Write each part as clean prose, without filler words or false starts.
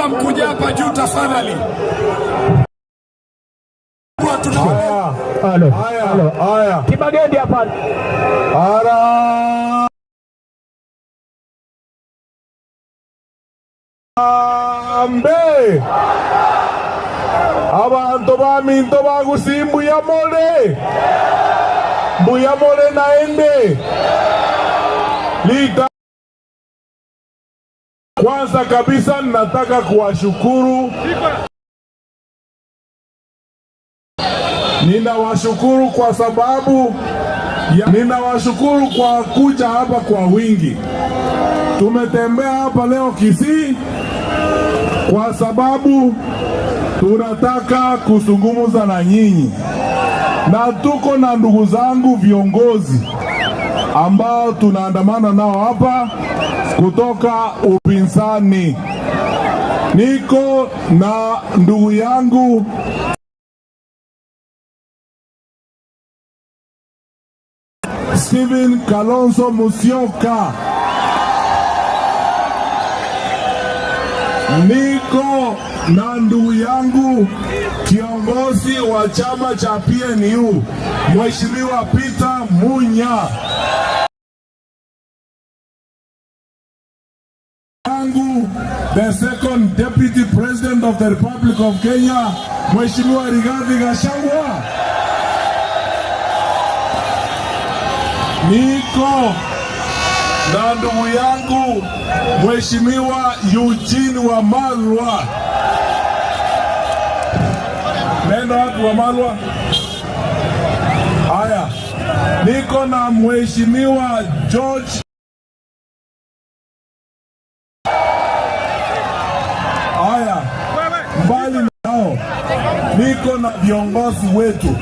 naomba mkuja hapa juu tafadhali. Haya. Kibageni hapa. Ambe. Abantu baminto bagusimbu ya mole. Mbuya mole naende. Lita. Kwanza kabisa nataka kuwashukuru. Ninawashukuru kwa sababu ninawashukuru kwa kuja hapa kwa wingi. Tumetembea hapa leo Kisii kwa sababu tunataka kuzungumza na nyinyi, na tuko na ndugu zangu viongozi ambao tunaandamana nao hapa kutoka upinzani. Niko na ndugu yangu Stephen Kalonzo Musyoka, niko na ndugu yangu kiongozi wa chama cha PNU Mheshimiwa Peter Munya, yangu the second deputy president of the Republic of Kenya Mheshimiwa Rigathi Gachagua, niko na ndugu yangu Mheshimiwa Eugene Wamalwa. Nenda watu Wamalwa. Haya, niko na Mheshimiwa George. Haya, mbali nao niko na viongozi wetu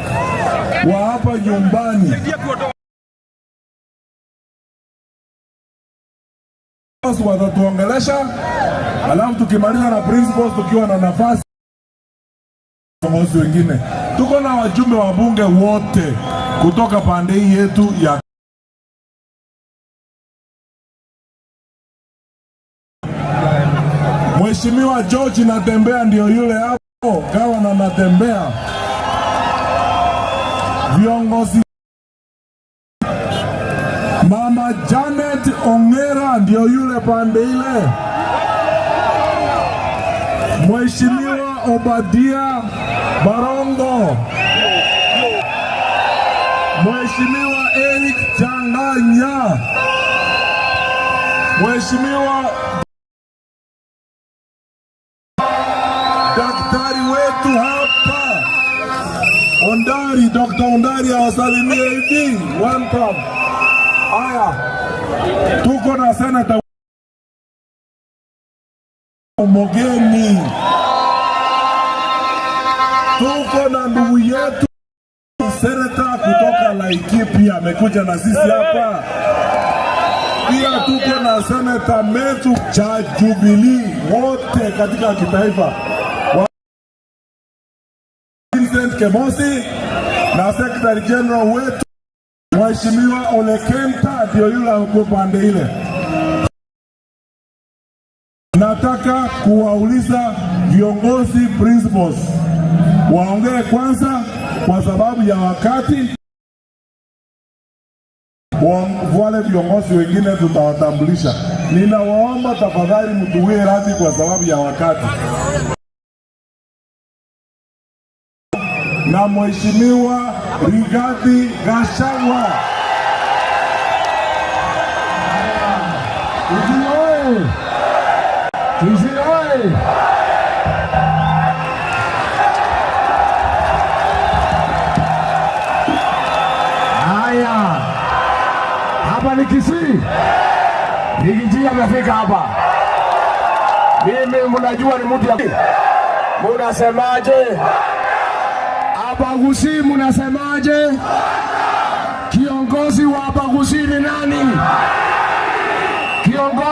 wa hapa nyumbani. Watatuongelesha, alafu tukimaliza na principals tukiwa na nafasi viongozi wengine. Tuko na wajumbe wa bunge wote kutoka pande hii yetu ya Mheshimiwa George Natembea, ndio yule hapo gavana Natembea. Viongozi Mama Janet Ongera ndio yule pande ile. Mheshimiwa Obadia Barongo. Mheshimiwa Eric Changanya. Mheshimiwa daktari wetu hapa Ondari, Dr. Ondari awasalimie hivi. Welcome. Haya, tuko na senata Mogeni, tuko na ndugu yetu senata kutoka Laikipia amekuja na sisi hapa. Pia tuko na senata Metu cha Jubilee, wote katika kitaifa, Vincent Kemosi na secretary general wetu Mheshimiwa Ole Kenta ndio yule uko pande ile. Nataka kuwauliza viongozi principals waongee kwanza kwa sababu ya wakati. Wale viongozi wengine tutawatambulisha. Ninawaomba tafadhali mtuwie radhi kwa sababu ya wakati. Na Mheshimiwa Rigathi Gachagua. Haya, hapa ni Kisii. Nikijia amefika hapa. Mimi mnajua ni mtu ya munasemaje? Hapa Gusii munasemaje? Kiongozi wa hapa Gusii ni nani? Kiongozi